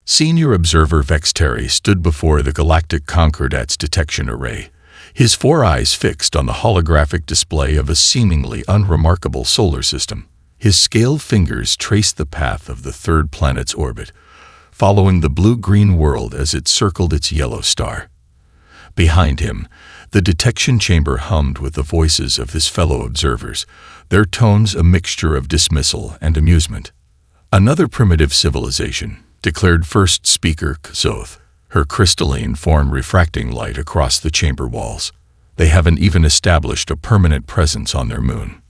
Senior observer Vexteri stood before the Galactic Conquerors detection array, his four eyes fixed on the holographic display of a seemingly unremarkable solar system. His scaled fingers traced the path of the third planet's orbit, following the blue-green world as it circled its yellow star. Behind him, the detection chamber hummed with the voices of his fellow observers, their tones a mixture of dismissal and amusement. "Another primitive civilization," declared first speaker Kzoth, her crystalline form refracting light across the chamber walls. "They haven't even established a permanent presence on their moon."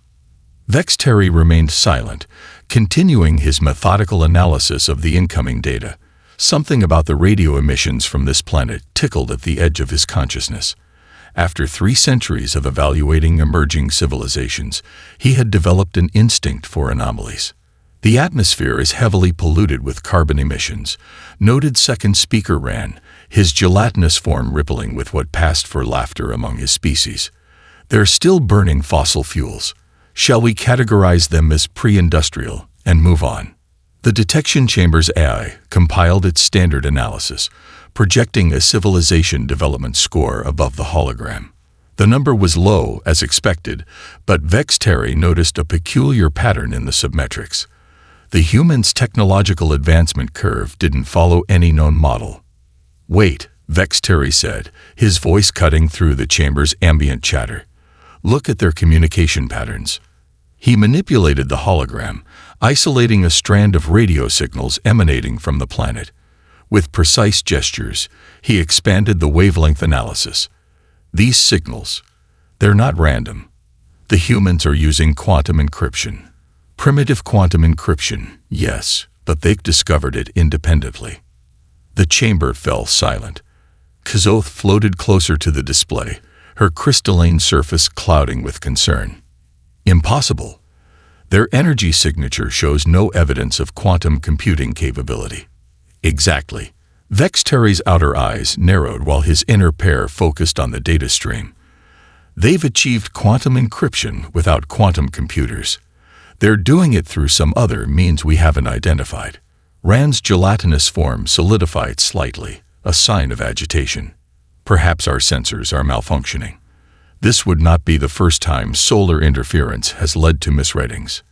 Vexteri remained silent, continuing his methodical analysis of the incoming data. Something about the radio emissions from this planet tickled at the edge of his consciousness. After 3 centuries of evaluating emerging civilizations, he had developed an instinct for anomalies. "The atmosphere is heavily polluted with carbon emissions," noted second speaker Ran, his gelatinous form rippling with what passed for laughter among his species. "They're still burning fossil fuels. Shall we categorize them as pre-industrial and move on?" The detection chamber's AI compiled its standard analysis, projecting a civilization development score above the hologram. The number was low, as expected, but Vexteri noticed a peculiar pattern in the submetrics. The human's technological advancement curve didn't follow any known model. "Wait," Vexteri said, his voice cutting through the chamber's ambient chatter. "Look at their communication patterns." He manipulated the hologram, isolating a strand of radio signals emanating from the planet. With precise gestures, he expanded the wavelength analysis. "These signals, they're not random. The humans are using quantum encryption." Primitive quantum encryption, yes, but they discovered it independently. The chamber fell silent. Kzoth floated closer to the display, her crystalline surface clouding with concern. "Impossible. Their energy signature shows no evidence of quantum computing capability." "Exactly." Vexteri's outer eyes narrowed while his inner pair focused on the data stream. "They've achieved quantum encryption without quantum computers. They're doing it through some other means we haven't identified." Rand's gelatinous form solidified slightly, a sign of agitation. "Perhaps our sensors are malfunctioning. This would not be the first time solar interference has led to misreadings."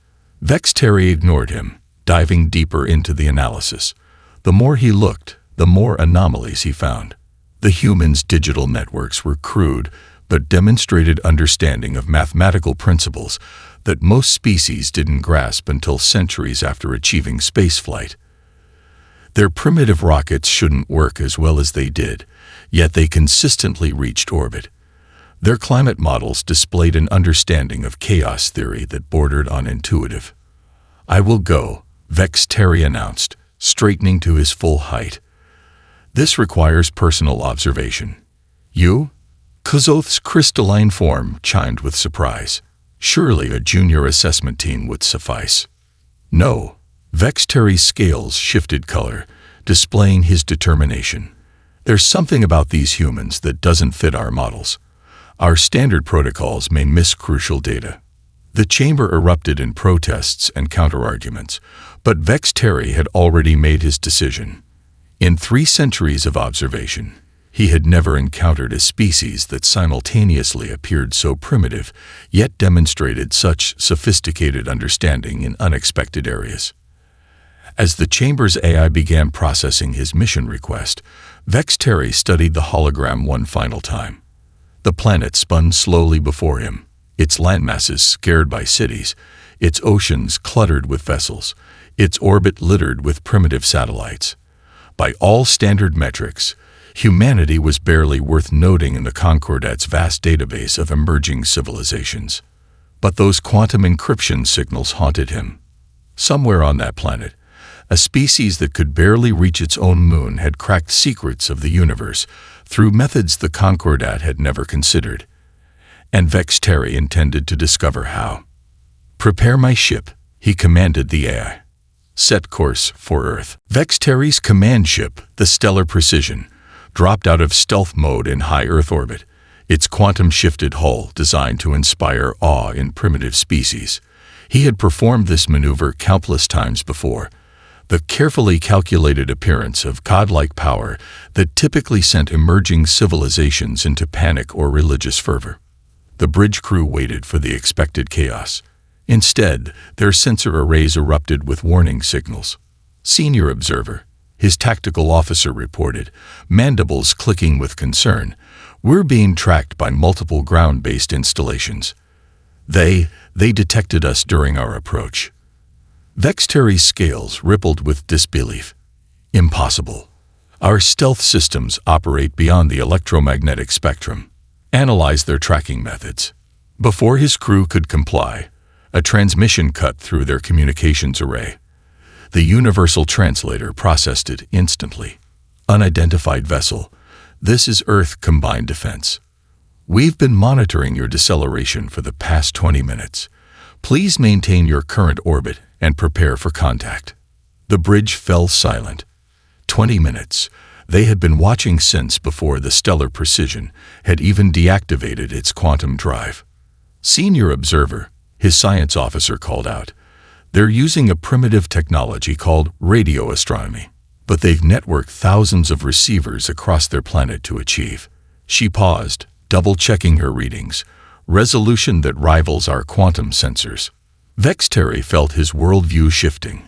Vexteri ignored him, diving deeper into the analysis. The more he looked, the more anomalies he found. The humans' digital networks were crude, but demonstrated understanding of mathematical principles that most species didn't grasp until centuries after achieving spaceflight. Their primitive rockets shouldn't work as well as they did, yet they consistently reached orbit. Their climate models displayed an understanding of chaos theory that bordered on intuitive. "I will go," Vexteri announced, straightening to his full height. "This requires personal observation." "You?" Kzoth's crystalline form chimed with surprise. "Surely a junior assessment team would suffice." "No." Vexteri's scales shifted color, displaying his determination. "There's something about these humans that doesn't fit our models. Our standard protocols may miss crucial data." The chamber erupted in protests and counterarguments, but Vexteri had already made his decision. In 3 centuries of observation, he had never encountered a species that simultaneously appeared so primitive, yet demonstrated such sophisticated understanding in unexpected areas. As the chamber's AI began processing his mission request, Vexteri studied the hologram one final time. The planet spun slowly before him, its landmasses scared by cities, its oceans cluttered with vessels, its orbit littered with primitive satellites. By all standard metrics, humanity was barely worth noting in the Conquerors' vast database of emerging civilizations. But those quantum encryption signals haunted him. Somewhere on that planet, a species that could barely reach its own moon had cracked secrets of the universe through methods the Conquerors had never considered. And Vexteri intended to discover how. "Prepare my ship," he commanded the AI. "Set course for Earth." Vexteri's command ship, the Stellar Precision, dropped out of stealth mode in high Earth orbit, its quantum-shifted hull designed to inspire awe in primitive species. He had performed this maneuver countless times before, the carefully calculated appearance of godlike power that typically sent emerging civilizations into panic or religious fervor. The bridge crew waited for the expected chaos. Instead, their sensor arrays erupted with warning signals. Senior observer, his tactical officer reported, mandibles clicking with concern, "We're being tracked by multiple ground-based installations. They detected us during our approach." Vexteri's scales rippled with disbelief. "Impossible. Our stealth systems operate beyond the electromagnetic spectrum. Analyze their tracking methods." Before his crew could comply, a transmission cut through their communications array. The universal translator processed it instantly. "Unidentified vessel. This is Earth Combined Defense. We've been monitoring your deceleration for the past 20 minutes. Please maintain your current orbit and prepare for contact." The bridge fell silent. 20 minutes. They had been watching since before the stellar precision had even deactivated its quantum drive. Senior observer, his science officer called out, "They're using a primitive technology called radio astronomy, but they've networked thousands of receivers across their planet to achieve." She paused, double-checking her readings, resolution that rivals our quantum sensors. Vexteri felt his worldview shifting.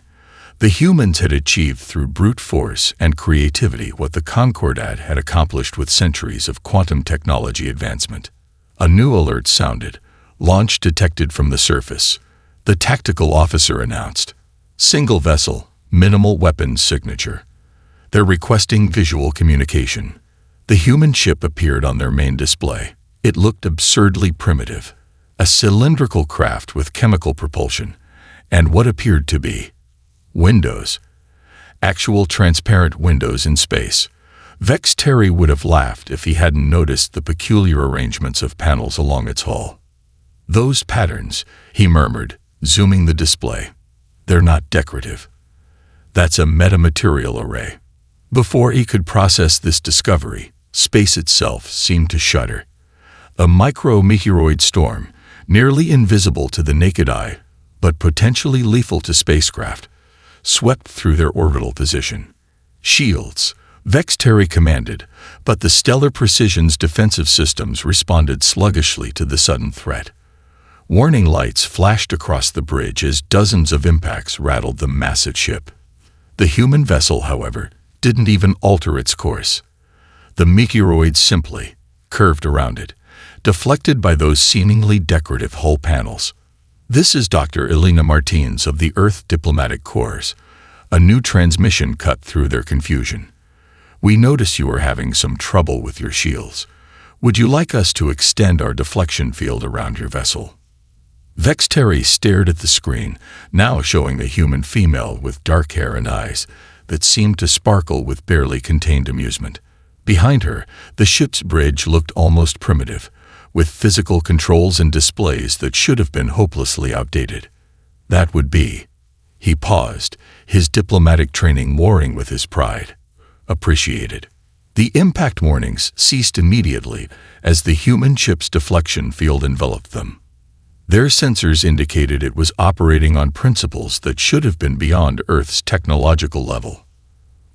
The humans had achieved through brute force and creativity what the Concordat had accomplished with centuries of quantum technology advancement. A new alert sounded. "Launch detected from the surface," the tactical officer announced. "Single vessel, minimal weapons signature. They're requesting visual communication." The human ship appeared on their main display. It looked absurdly primitive. A cylindrical craft with chemical propulsion, and what appeared to be windows. Actual transparent windows in space. Vexteri would have laughed if he hadn't noticed the peculiar arrangements of panels along its hull. "Those patterns," he murmured, zooming the display. "They're not decorative. That's a metamaterial array." Before he could process this discovery, space itself seemed to shudder. A micro-meteoroid storm, nearly invisible to the naked eye, but potentially lethal to spacecraft, swept through their orbital position. "Shields," Vexteri commanded, but the stellar precision's defensive systems responded sluggishly to the sudden threat. Warning lights flashed across the bridge as dozens of impacts rattled the massive ship. The human vessel, however, didn't even alter its course. The meteoroid simply curved around it, deflected by those seemingly decorative hull panels. "This is Dr. Elena Martins of the Earth Diplomatic Corps." A new transmission cut through their confusion. "We notice you are having some trouble with your shields. Would you like us to extend our deflection field around your vessel?" Vexteri stared at the screen, now showing a human female with dark hair and eyes that seemed to sparkle with barely contained amusement. Behind her, the ship's bridge looked almost primitive, with physical controls and displays that should have been hopelessly outdated. That would be. He paused, his diplomatic training warring with his pride. Appreciated. The impact warnings ceased immediately as the human ship's deflection field enveloped them. Their sensors indicated it was operating on principles that should have been beyond Earth's technological level.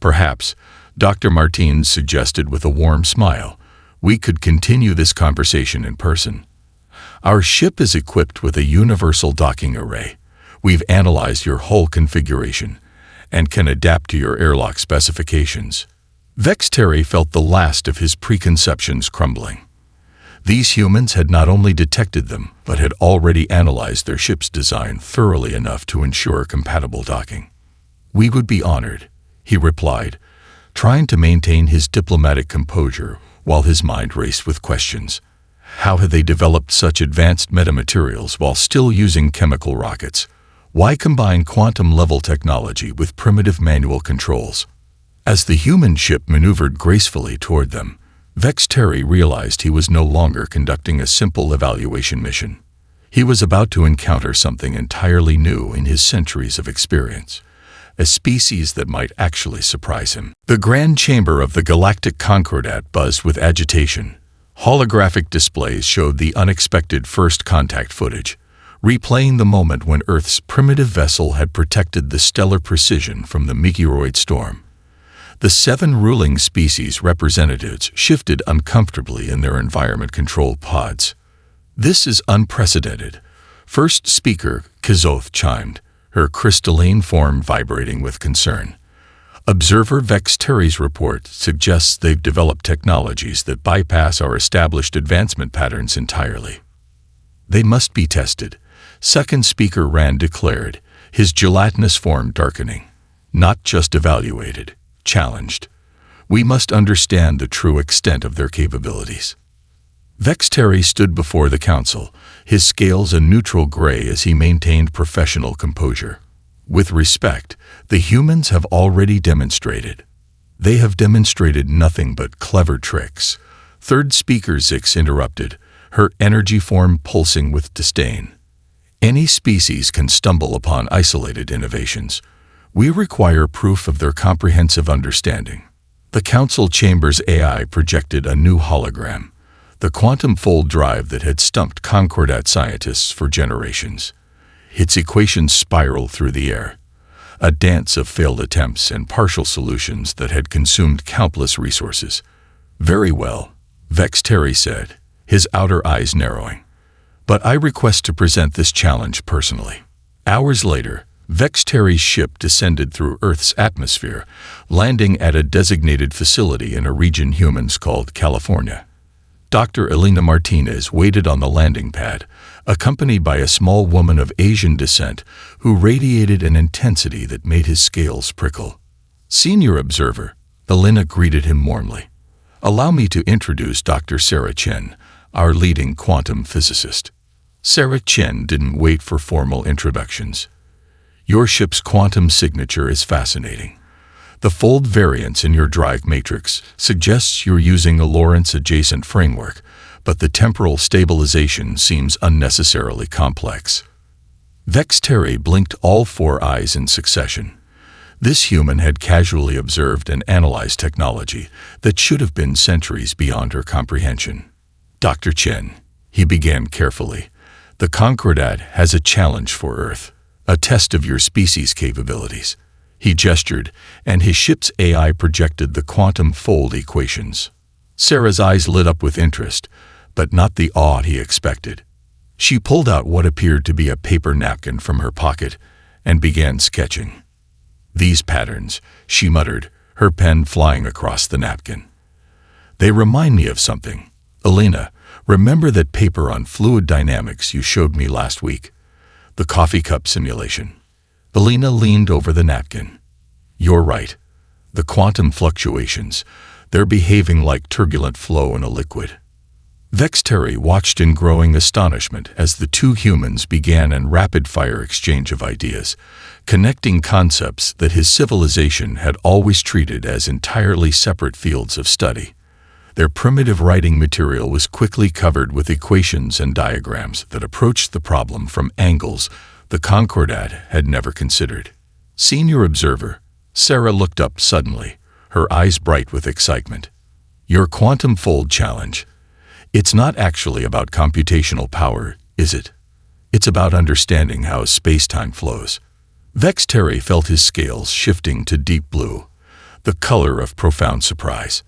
"Perhaps," Dr. Martins suggested with a warm smile, "we could continue this conversation in person. Our ship is equipped with a universal docking array. We've analyzed your hull configuration and can adapt to your airlock specifications." Vexteri felt the last of his preconceptions crumbling. These humans had not only detected them, but had already analyzed their ship's design thoroughly enough to ensure compatible docking. "We would be honored," he replied, trying to maintain his diplomatic composure while his mind raced with questions. How had they developed such advanced metamaterials while still using chemical rockets? Why combine quantum-level technology with primitive manual controls? As the human ship maneuvered gracefully toward them, Vexteri realized he was no longer conducting a simple evaluation mission. He was about to encounter something entirely new in his centuries of experience, a species that might actually surprise him. The grand chamber of the Galactic Concordat buzzed with agitation. Holographic displays showed the unexpected first contact footage, replaying the moment when Earth's primitive vessel had protected the stellar precision from the meteoroid storm. The 7 ruling species representatives shifted uncomfortably in their environment control pods. "This is unprecedented," first speaker Kazoth chimed, her crystalline form vibrating with concern. Observer Vex Terry's report suggests they've developed technologies that bypass our established advancement patterns entirely. "They must be tested," second speaker Rand declared, his gelatinous form darkening. "Not just evaluated, challenged. We must understand the true extent of their capabilities." Vex Terry stood before the council, his scales a neutral gray as he maintained professional composure. "With respect, the humans have already demonstrated." "They have demonstrated nothing but clever tricks," third speaker Zix interrupted, her energy form pulsing with disdain. "Any species can stumble upon isolated innovations. We require proof of their comprehensive understanding." The council chamber's AI projected a new hologram, the quantum fold drive that had stumped Concordat scientists for generations. Its equations spiraled through the air, a dance of failed attempts and partial solutions that had consumed countless resources. "Very well," Vex Terry said, his outer eyes narrowing. "But I request to present this challenge personally." Hours later, Vex Terry's ship descended through Earth's atmosphere, landing at a designated facility in a region humans called California. Dr. Elena Martinez waited on the landing pad, accompanied by a small woman of Asian descent who radiated an intensity that made his scales prickle. "Senior observer," Elena greeted him warmly. "Allow me to introduce Dr. Sarah Chen, our leading quantum physicist." Sarah Chen didn't wait for formal introductions. "Your ship's quantum signature is fascinating. The fold variance in your drive matrix suggests you're using a Lorentz-adjacent framework, but the temporal stabilization seems unnecessarily complex." Vex Terry blinked all 4 eyes in succession. This human had casually observed and analyzed technology that should have been centuries beyond her comprehension. "Dr. Chen," he began carefully, "the Concordat has a challenge for Earth, a test of your species' capabilities." He gestured, and his ship's AI projected the quantum fold equations. Sarah's eyes lit up with interest, but not the awe he expected. She pulled out what appeared to be a paper napkin from her pocket and began sketching. "These patterns," she muttered, her pen flying across the napkin. "They remind me of something. Elena, remember that paper on fluid dynamics you showed me last week? The coffee cup simulation?" Elena leaned over the napkin. "You're right. The quantum fluctuations, they're behaving like turbulent flow in a liquid." Vex Terry watched in growing astonishment as the 2 humans began an rapid-fire exchange of ideas, connecting concepts that his civilization had always treated as entirely separate fields of study. Their primitive writing material was quickly covered with equations and diagrams that approached the problem from angles the Concordat had never considered. "Senior observer," Sarah looked up suddenly, her eyes bright with excitement. "Your quantum fold challenge. It's not actually about computational power, is it? It's about understanding how space-time flows." Vex Terry felt his scales shifting to deep blue, the color of profound surprise.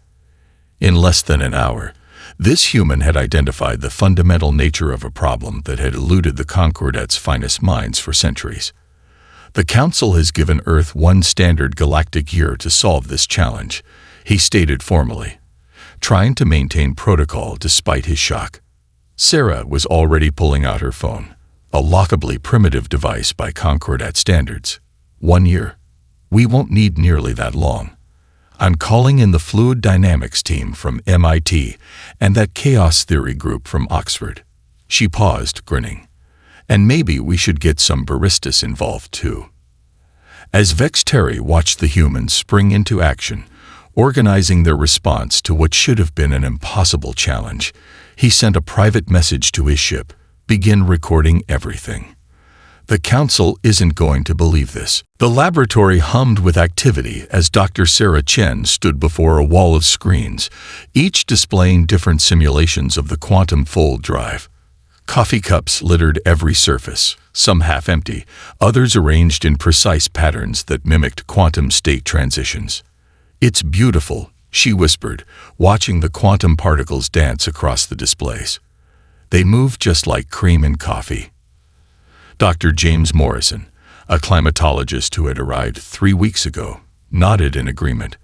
In less than an hour, this human had identified the fundamental nature of a problem that had eluded the Concordat's finest minds for centuries. "The Council has given Earth 1 standard galactic year to solve this challenge," he stated formally, trying to maintain protocol despite his shock. Sarah was already pulling out her phone, a lockably primitive device by Concordat standards. 1 year. We won't need nearly that long. I'm calling in the fluid dynamics team from MIT and that chaos theory group from Oxford." She paused, grinning. "And maybe we should get some baristas involved too." As Vex Terry watched the humans spring into action, organizing their response to what should have been an impossible challenge, he sent a private message to his ship, "Begin recording everything. The Council isn't going to believe this." The laboratory hummed with activity as Dr. Sarah Chen stood before a wall of screens, each displaying different simulations of the quantum fold drive. Coffee cups littered every surface, some half empty, others arranged in precise patterns that mimicked quantum state transitions. "It's beautiful," she whispered, watching the quantum particles dance across the displays. "They move just like cream in coffee." Dr. James Morrison, a climatologist who had arrived 3 weeks ago, nodded in agreement.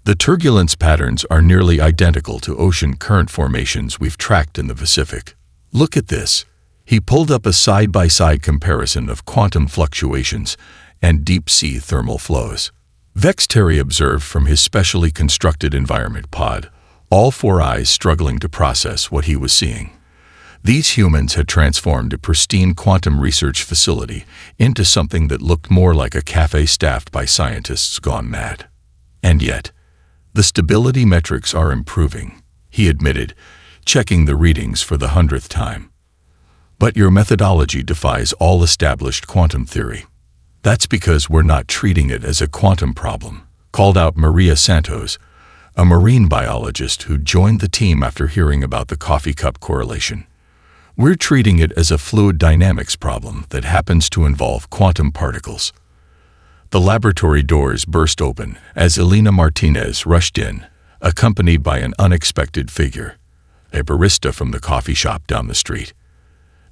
"The turbulence patterns are nearly identical to ocean current formations we've tracked in the Pacific. Look at this." He pulled up a side-by-side comparison of quantum fluctuations and deep-sea thermal flows. Vex Terry observed from his specially constructed environment pod, all 4 eyes struggling to process what he was seeing. These humans had transformed a pristine quantum research facility into something that looked more like a cafe staffed by scientists gone mad. "And yet, the stability metrics are improving," he admitted, checking the readings for the 100th time. "But your methodology defies all established quantum theory." "That's because we're not treating it as a quantum problem," called out Maria Santos, a marine biologist who joined the team after hearing about the coffee cup correlation. "We're treating it as a fluid dynamics problem that happens to involve quantum particles." The laboratory doors burst open as Elena Martinez rushed in, accompanied by an unexpected figure, a barista from the coffee shop down the street.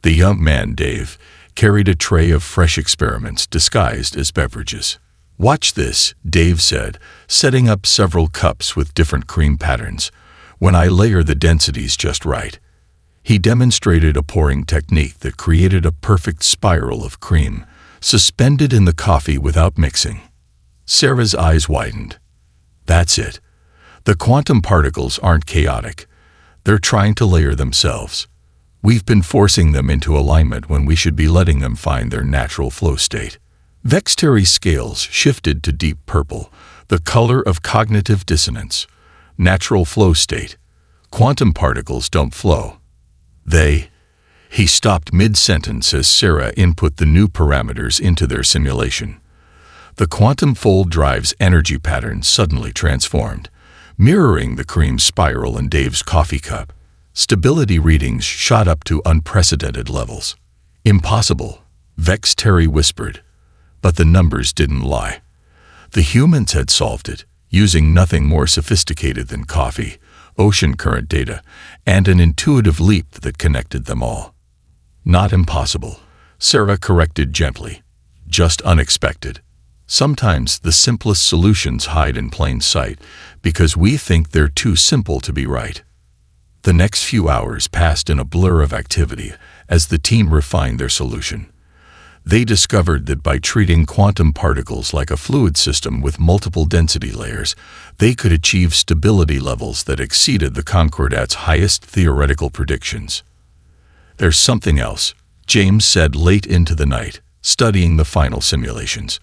The young man, Dave, carried a tray of fresh experiments disguised as beverages. "Watch this," Dave said, setting up several cups with different cream patterns, "when I layer the densities just right." He demonstrated a pouring technique that created a perfect spiral of cream, suspended in the coffee without mixing. Sarah's eyes widened. "That's it. The quantum particles aren't chaotic. They're trying to layer themselves. We've been forcing them into alignment when we should be letting them find their natural flow state." Vex Terry's scales shifted to deep purple, the color of cognitive dissonance. Natural flow state. Quantum particles don't flow. He stopped mid-sentence as Sarah input the new parameters into their simulation. The quantum fold drive's energy pattern suddenly transformed, mirroring the cream spiral in Dave's coffee cup. Stability readings shot up to unprecedented levels. "Impossible," Vex Terry whispered. But the numbers didn't lie. The humans had solved it, using nothing more sophisticated than coffee, ocean current data, and an intuitive leap that connected them all. "Not impossible," Sarah corrected gently. "Just unexpected. Sometimes the simplest solutions hide in plain sight because we think they're too simple to be right." The next few hours passed in a blur of activity as the team refined their solution. They discovered that by treating quantum particles like a fluid system with multiple density layers, they could achieve stability levels that exceeded the Concordat's highest theoretical predictions. "There's something else," James said late into the night, studying the final simulations.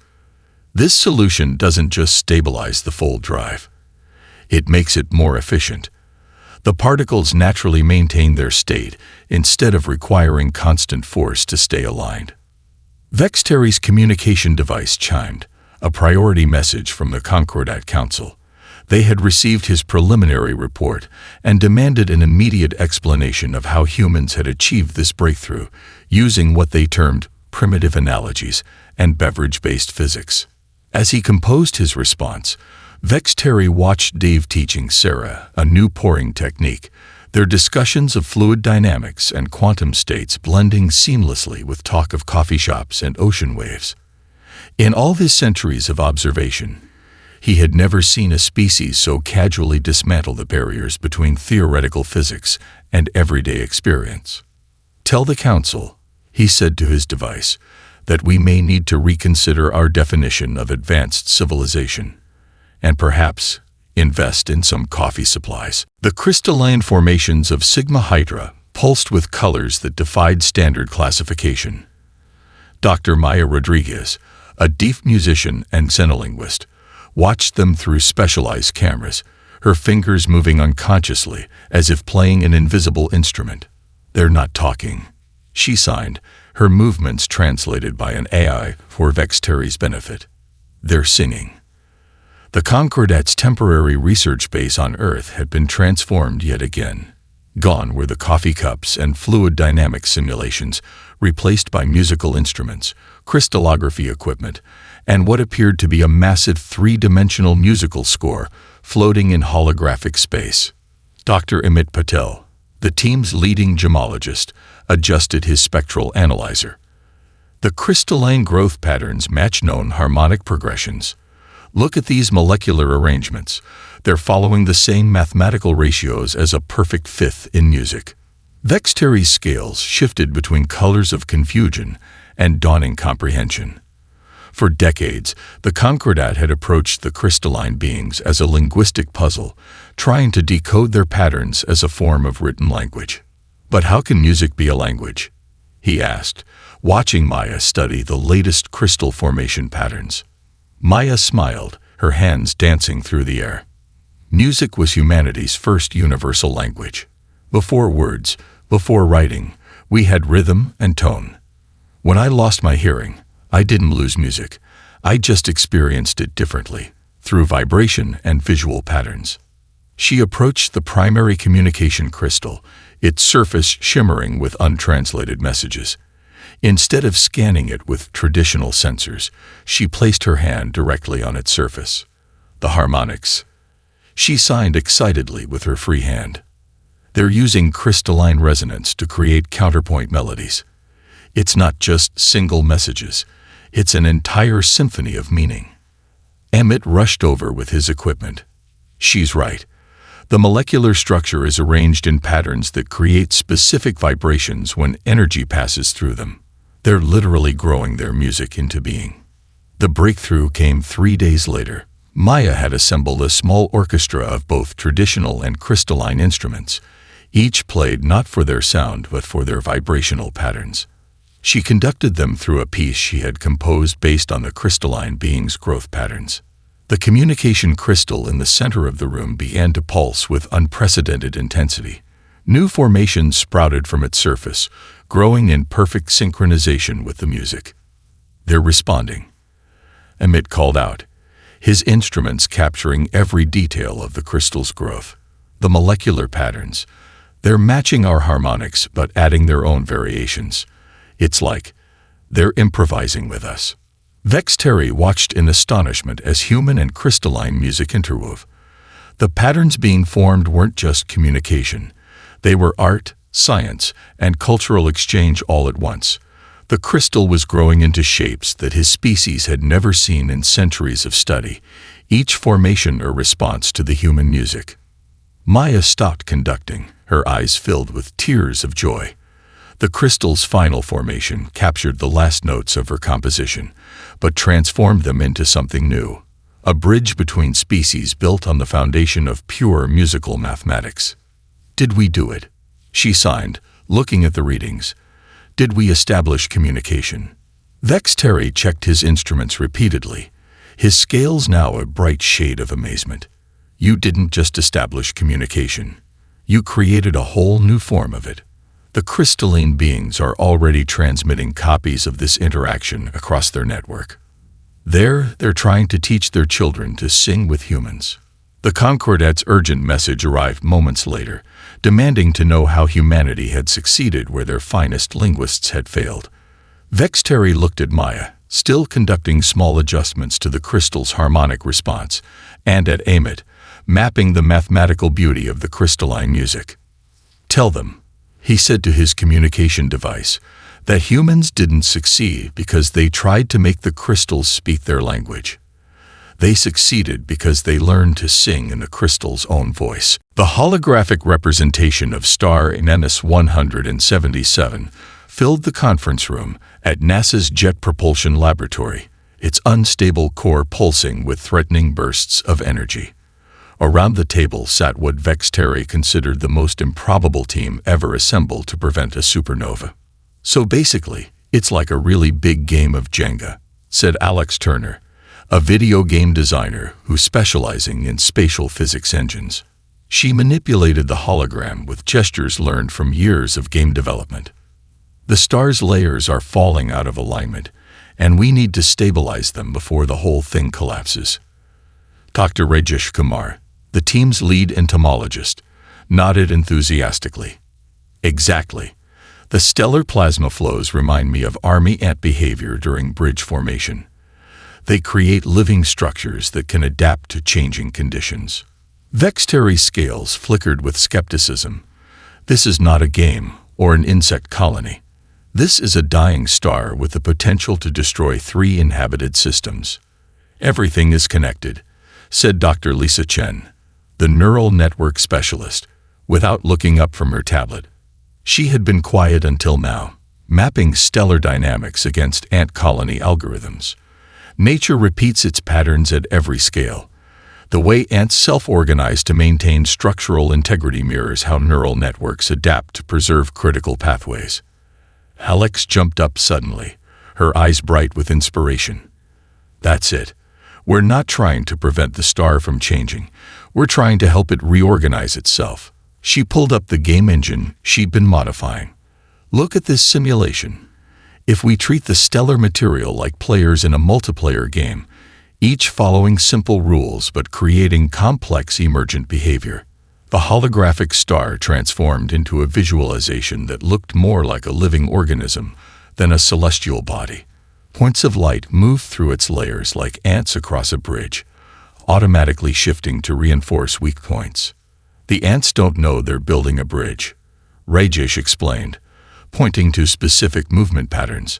"This solution doesn't just stabilize the fold drive. It makes it more efficient. The particles naturally maintain their state instead of requiring constant force to stay aligned." Vex Terry's communication device chimed, a priority message from the Concordat Council. They had received his preliminary report and demanded an immediate explanation of how humans had achieved this breakthrough, using what they termed primitive analogies and beverage-based physics. As he composed his response, Vex Terry watched Dave teaching Sarah a new pouring technique, their discussions of fluid dynamics and quantum states blending seamlessly with talk of coffee shops and ocean waves. In all his centuries of observation, he had never seen a species so casually dismantle the barriers between theoretical physics and everyday experience. "Tell the Council," he said to his device, "that we may need to reconsider our definition of advanced civilization, and perhaps invest in some coffee supplies." The crystalline formations of Sigma Hydra pulsed with colors that defied standard classification. Dr. Maya Rodriguez, a deaf musician and xenolinguist, watched them through specialized cameras, her fingers moving unconsciously as if playing an invisible instrument. "They're not talking," she signed, her movements translated by an AI for Vex Terry's benefit. "They're singing." The Concordat's temporary research base on Earth had been transformed yet again. Gone were the coffee cups and fluid dynamics simulations, replaced by musical instruments, crystallography equipment, and what appeared to be a massive three-dimensional musical score floating in holographic space. Dr. Amit Patel, the team's leading gemologist, adjusted his spectral analyzer. The crystalline growth patterns match known harmonic progressions. Look at these molecular arrangements. They're following the same mathematical ratios as a perfect fifth in music. Vexteri's scales shifted between colors of confusion and dawning comprehension. For decades, the Concordat had approached the crystalline beings as a linguistic puzzle, trying to decode their patterns as a form of written language. But how can music be a language? He asked, watching Maya study the latest crystal formation patterns. Maya smiled, her hands dancing through the air. Music was humanity's first universal language. Before words, before writing, we had rhythm and tone. When I lost my hearing, I didn't lose music. I just experienced it differently, through vibration and visual patterns. She approached the primary communication crystal, its surface shimmering with untranslated messages. Instead of scanning it with traditional sensors, she placed her hand directly on its surface. The harmonics. She signed excitedly with her free hand. They're using crystalline resonance to create counterpoint melodies. It's not just single messages. It's an entire symphony of meaning. Amit rushed over with his equipment. She's right. The molecular structure is arranged in patterns that create specific vibrations when energy passes through them. They're literally growing their music into being. The breakthrough came 3 days later. Maya had assembled a small orchestra of both traditional and crystalline instruments. Each played not for their sound but for their vibrational patterns. She conducted them through a piece she had composed based on the crystalline being's growth patterns. The communication crystal in the center of the room began to pulse with unprecedented intensity. New formations sprouted from its surface, growing in perfect synchronization with the music. They're responding. Amit called out, his instruments capturing every detail of the crystal's growth. The molecular patterns. They're matching our harmonics but adding their own variations. It's like they're improvising with us. Vexteri watched in astonishment as human and crystalline music interwove. The patterns being formed weren't just communication. They were art, science, and cultural exchange all at once. The crystal was growing into shapes that his species had never seen in centuries of study, each formation a response to the human music. Maya stopped conducting, her eyes filled with tears of joy. The crystal's final formation captured the last notes of her composition, but transformed them into something new, a bridge between species built on the foundation of pure musical mathematics. Did we do it? She signed, looking at the readings. Did we establish communication? Vexteri checked his instruments repeatedly, his scales now a bright shade of amazement. You didn't just establish communication. You created a whole new form of it. The crystalline beings are already transmitting copies of this interaction across their network. They're trying to teach their children to sing with humans. The Concordat's urgent message arrived moments later, demanding to know how humanity had succeeded where their finest linguists had failed. Vexteri looked at Maya, still conducting small adjustments to the crystal's harmonic response, and at Amit, mapping the mathematical beauty of the crystalline music. Tell them, he said to his communication device, that humans didn't succeed because they tried to make the crystals speak their language. They succeeded because they learned to sing in the crystal's own voice. The holographic representation of star Inennis 177 filled the conference room at NASA's Jet Propulsion Laboratory, its unstable core pulsing with threatening bursts of energy. Around the table sat what Vexteri considered the most improbable team ever assembled to prevent a supernova. So basically, it's like a really big game of Jenga, said Alex Turner, a video game designer who's specializing in spatial physics engines. She manipulated the hologram with gestures learned from years of game development. The star's layers are falling out of alignment, and we need to stabilize them before the whole thing collapses. Dr. Rajesh Kumar, the team's lead entomologist, nodded enthusiastically. Exactly. The stellar plasma flows remind me of army ant behavior during bridge formation. They create living structures that can adapt to changing conditions. Vexteri's scales flickered with skepticism. This is not a game or an insect colony. This is a dying star with the potential to destroy 3 inhabited systems. Everything is connected, said Dr. Lisa Chen, the neural network specialist, without looking up from her tablet. She had been quiet until now, mapping stellar dynamics against ant colony algorithms. Nature repeats its patterns at every scale. The way ants self-organize to maintain structural integrity mirrors how neural networks adapt to preserve critical pathways. Alex jumped up suddenly, her eyes bright with inspiration. That's it. We're not trying to prevent the star from changing. We're trying to help it reorganize itself. She pulled up the game engine she'd been modifying. Look at this simulation. If we treat the stellar material like players in a multiplayer game, each following simple rules but creating complex emergent behavior, the holographic star transformed into a visualization that looked more like a living organism than a celestial body. Points of light moved through its layers like ants across a bridge, automatically shifting to reinforce weak points. The ants don't know they're building a bridge, Rajesh explained, pointing to specific movement patterns.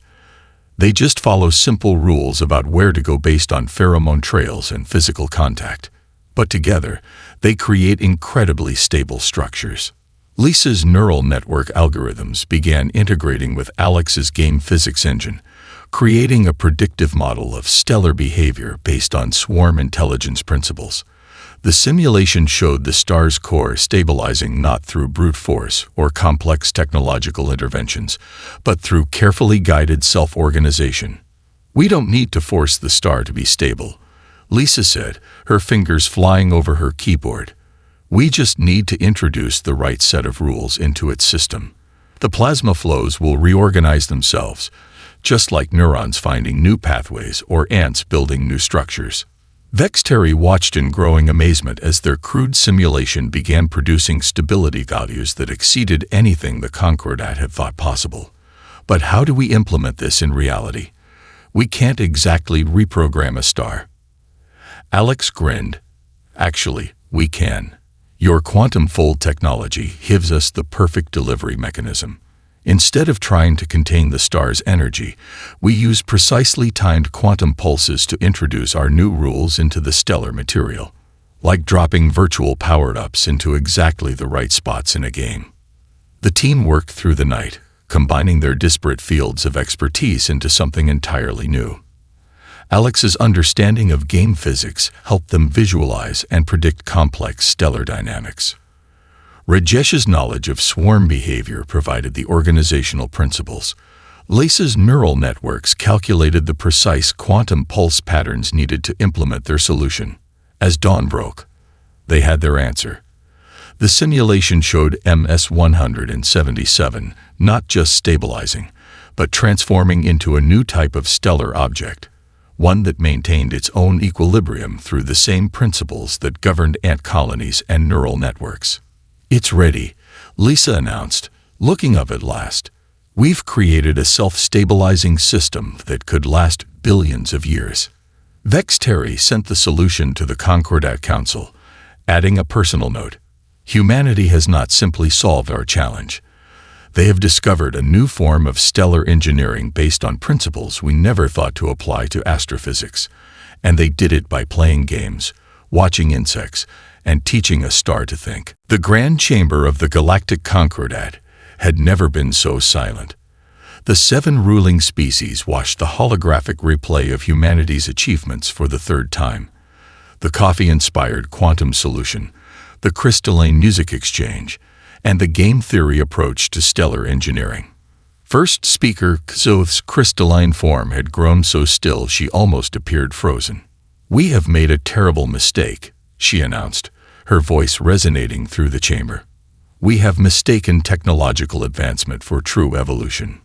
They just follow simple rules about where to go based on pheromone trails and physical contact. But together, they create incredibly stable structures. Lisa's neural network algorithms began integrating with Alex's game physics engine, creating a predictive model of stellar behavior based on swarm intelligence principles. The simulation showed the star's core stabilizing not through brute force or complex technological interventions, but through carefully guided self-organization. We don't need to force the star to be stable, Lisa said, her fingers flying over her keyboard. We just need to introduce the right set of rules into its system. The plasma flows will reorganize themselves, just like neurons finding new pathways or ants building new structures. Vexteri watched in growing amazement as their crude simulation began producing stability values that exceeded anything the Conquerors had thought possible. But how do we implement this in reality? We can't exactly reprogram a star. Alex grinned. Actually, we can. Your quantum fold technology gives us the perfect delivery mechanism. Instead of trying to contain the star's energy, we use precisely timed quantum pulses to introduce our new rules into the stellar material, like dropping virtual power-ups into exactly the right spots in a game. The team worked through the night, combining their disparate fields of expertise into something entirely new. Alex's understanding of game physics helped them visualize and predict complex stellar dynamics. Rajesh's knowledge of swarm behavior provided the organizational principles. Lisa's neural networks calculated the precise quantum pulse patterns needed to implement their solution. As dawn broke, they had their answer. The simulation showed MS-177 not just stabilizing, but transforming into a new type of stellar object, one that maintained its own equilibrium through the same principles that governed ant colonies and neural networks. It's ready, Lisa announced, looking up at last. We've created a self-stabilizing system that could last billions of years. Vexteri sent the solution to the Conquerors Council, adding a personal note. Humanity has not simply solved our challenge. They have discovered a new form of stellar engineering based on principles we never thought to apply to astrophysics, and they did it by playing games, watching insects, and teaching a star to think. The grand chamber of the Galactic Conquerors had never been so silent. The 7 ruling species watched the holographic replay of humanity's achievements for the 3rd time. The coffee-inspired quantum solution, the crystalline music exchange, and the game theory approach to stellar engineering. First speaker Kzoth's crystalline form had grown so still she almost appeared frozen. We have made a terrible mistake, she announced, her voice resonating through the chamber. We have mistaken technological advancement for true evolution.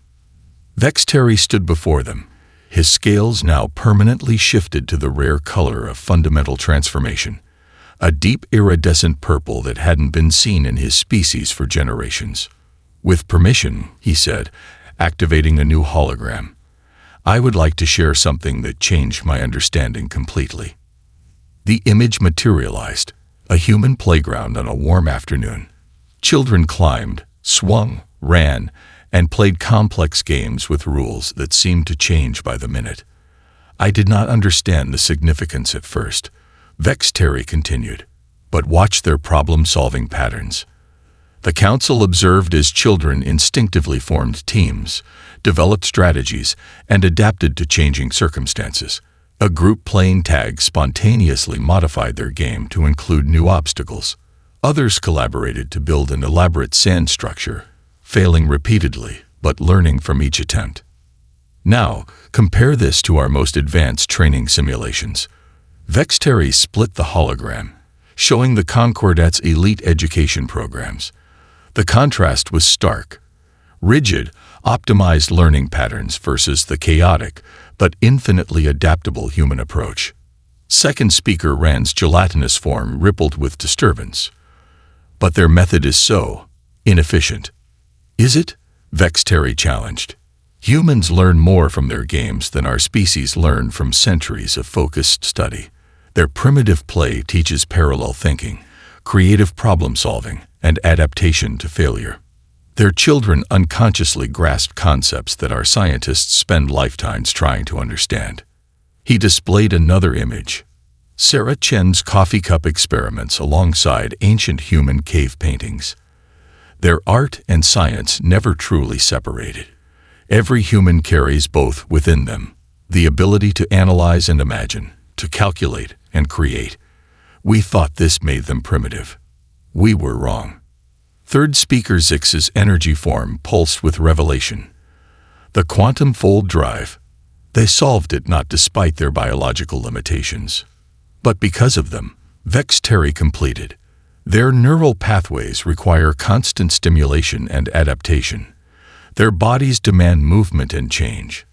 Vexteri stood before them, his scales now permanently shifted to the rare color of fundamental transformation, a deep iridescent purple that hadn't been seen in his species for generations. "With permission," he said, activating a new hologram, "I would like to share something that changed my understanding completely." The image materialized, a human playground on a warm afternoon. Children climbed, swung, ran, and played complex games with rules that seemed to change by the minute. "I did not understand the significance at first," Vex Terry continued, "but watch their problem-solving patterns." The council observed as children instinctively formed teams, developed strategies, and adapted to changing circumstances. A group playing tag spontaneously modified their game to include new obstacles. Others collaborated to build an elaborate sand structure, failing repeatedly, but learning from each attempt. Now, compare this to our most advanced training simulations. Vex Terry split the hologram, showing the Concordat's elite education programs. The contrast was stark. Rigid, optimized learning patterns versus the chaotic, but infinitely adaptable human approach. Second speaker Rand's gelatinous form rippled with disturbance. "But their method is so inefficient." "Is it?" Vex Terry challenged. "Humans learn more from their games than our species learned from centuries of focused study. Their primitive play teaches parallel thinking, creative problem-solving, and adaptation to failure. Their children unconsciously grasp concepts that our scientists spend lifetimes trying to understand." He displayed another image, Sarah Chen's coffee cup experiments alongside ancient human cave paintings. Their art and science never truly separated. Every human carries both within them, the ability to analyze and imagine, to calculate and create. We thought this made them primitive. We were wrong. Third speaker Zix's energy form pulsed with revelation. The quantum fold drive. They solved it not despite their biological limitations, but because of them. Vex Terry completed. Their neural pathways require constant stimulation and adaptation. Their bodies demand movement and change.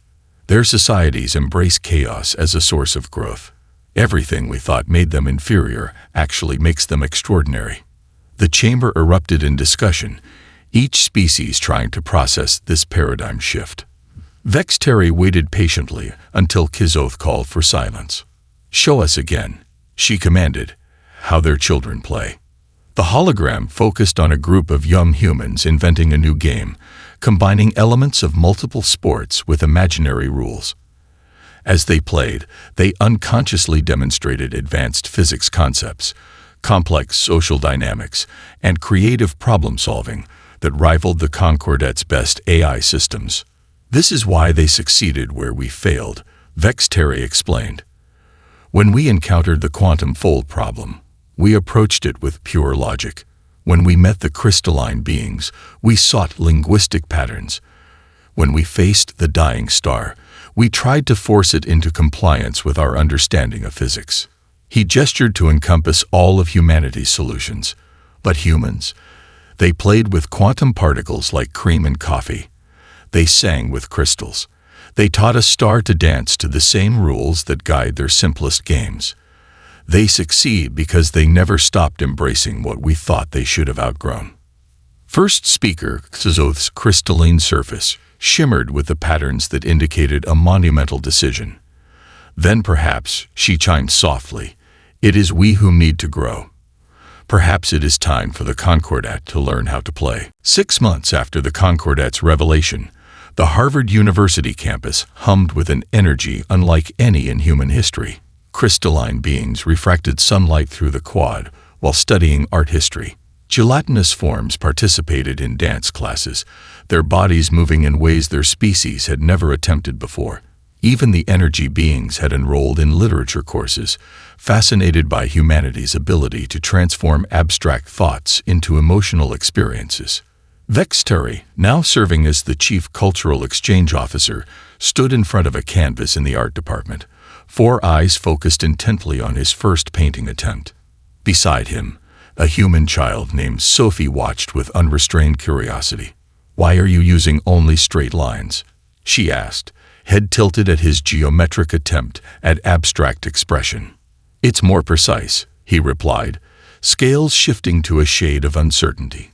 Their societies embrace chaos as a source of growth. Everything we thought made them inferior actually makes them extraordinary. The chamber erupted in discussion, each species trying to process this paradigm shift. Vex Terry waited patiently until Kizoth called for silence. "Show us again," she commanded, "how their children play." The hologram focused on a group of young humans inventing a new game, combining elements of multiple sports with imaginary rules. As they played, they unconsciously demonstrated advanced physics concepts, complex social dynamics, and creative problem-solving that rivaled the Concordat's best AI systems. "This is why they succeeded where we failed," Vex Terry explained. "When we encountered the quantum fold problem, we approached it with pure logic. When we met the crystalline beings, we sought linguistic patterns. When we faced the dying star, we tried to force it into compliance with our understanding of physics." He gestured to encompass all of humanity's solutions. But humans, they played with quantum particles like cream and coffee. They sang with crystals. They taught a star to dance to the same rules that guide their simplest games. They succeed because they never stopped embracing what we thought they should have outgrown. First speaker Kizoth's crystalline surface shimmered with the patterns that indicated a monumental decision. "Then perhaps," she chimed softly, "it is we who need to grow. Perhaps it is time for the Concordat to learn how to play." 6 months after the Concordat's revelation, the Harvard University campus hummed with an energy unlike any in human history. Crystalline beings refracted sunlight through the quad while studying art history. Gelatinous forms participated in dance classes, their bodies moving in ways their species had never attempted before. Even the energy beings had enrolled in literature courses, fascinated by humanity's ability to transform abstract thoughts into emotional experiences. Vex Terry, now serving as the chief cultural exchange officer, stood in front of a canvas in the art department, 4 eyes focused intently on his first painting attempt. Beside him, a human child named Sophie watched with unrestrained curiosity. "Why are you using only straight lines?" she asked, head tilted at his geometric attempt at abstract expression. "It's more precise," he replied, scales shifting to a shade of uncertainty.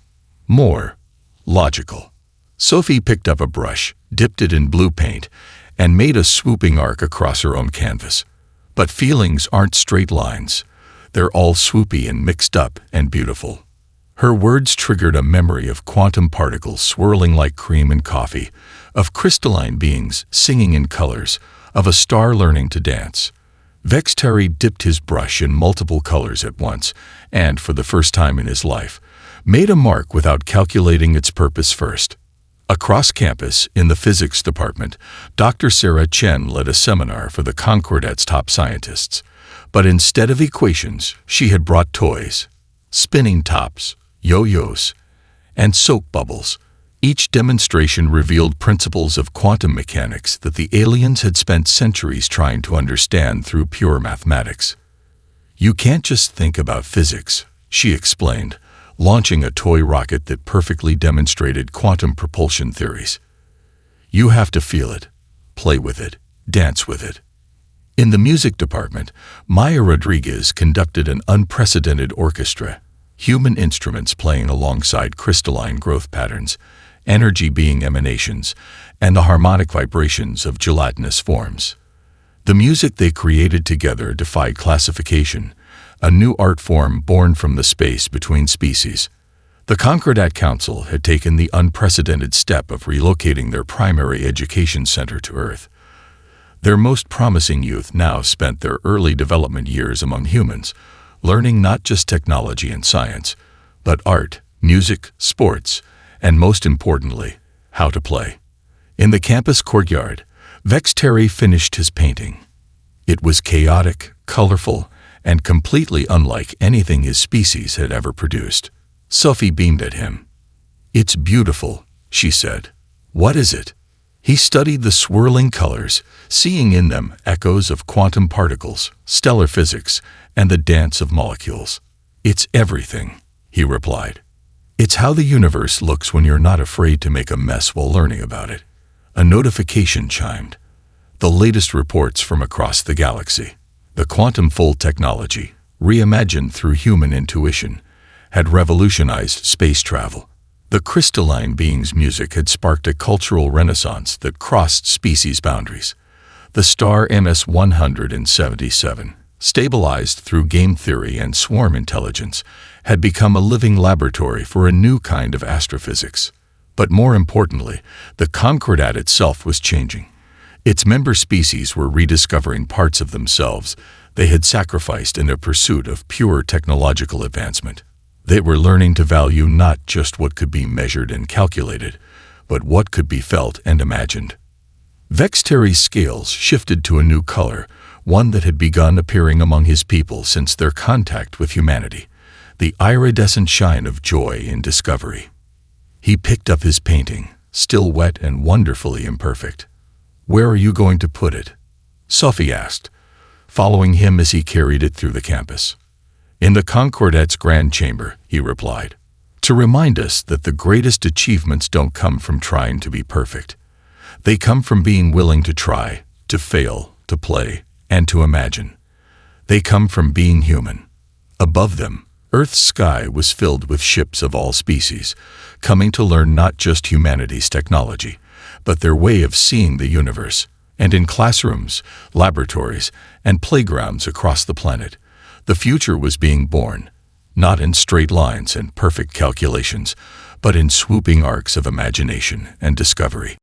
More logical. Sophie picked up a brush, dipped it in blue paint, and made a swooping arc across her own canvas. But feelings aren't straight lines. They're all swoopy and mixed up and beautiful. Her words triggered a memory of quantum particles swirling like cream in coffee, of crystalline beings singing in colors, of a star learning to dance. Vexteri dipped his brush in multiple colors at once and, for the first time in his life, made a mark without calculating its purpose first. Across campus, in the physics department, Dr. Sarah Chen led a seminar for the Conquerors' top scientists. But instead of equations, she had brought toys, spinning tops, yo-yos, and soap bubbles. Each demonstration revealed principles of quantum mechanics that the aliens had spent centuries trying to understand through pure mathematics. "You can't just think about physics," she explained, launching a toy rocket that perfectly demonstrated quantum propulsion theories. "You have to feel it, play with it, dance with it." In the music department, Maya Rodriguez conducted an unprecedented orchestra, human instruments playing alongside crystalline growth patterns, energy being emanations, and the harmonic vibrations of gelatinous forms. The music they created together defied classification, a new art form born from the space between species. The Conquerors Council had taken the unprecedented step of relocating their primary education center to Earth. Their most promising youth now spent their early development years among humans, learning not just technology and science, but art, music, sports, and most importantly, how to play. In the campus courtyard, Vexteri finished his painting. It was chaotic, colorful, and completely unlike anything his species had ever produced. Sophie beamed at him. "It's beautiful," she said. "What is it?" He studied the swirling colors, seeing in them echoes of quantum particles, stellar physics, and the dance of molecules. "It's everything," he replied. "It's how the universe looks when you're not afraid to make a mess while learning about it." A notification chimed. The latest reports from across the galaxy. The quantum fold technology, reimagined through human intuition, had revolutionized space travel. The crystalline being's music had sparked a cultural renaissance that crossed species boundaries. The star MS-177, stabilized through game theory and swarm intelligence, had become a living laboratory for a new kind of astrophysics. But more importantly, the Conquerors itself was changing. Its member species were rediscovering parts of themselves they had sacrificed in their pursuit of pure technological advancement. They were learning to value not just what could be measured and calculated, but what could be felt and imagined. Vexteri's scales shifted to a new color, one that had begun appearing among his people since their contact with humanity, the iridescent shine of joy in discovery. He picked up his painting, still wet and wonderfully imperfect. "Where are you going to put it?" Sophie asked, following him as he carried it through the campus. "In the Conquerors' Grand Chamber," he replied, "to remind us that the greatest achievements don't come from trying to be perfect. They come from being willing to try, to fail, to play, and to imagine. They come from being human." Above them, Earth's sky was filled with ships of all species, coming to learn not just humanity's technology, but their way of seeing the universe. And in classrooms, laboratories, and playgrounds across the planet, the future was being born, not in straight lines and perfect calculations, but in swooping arcs of imagination and discovery.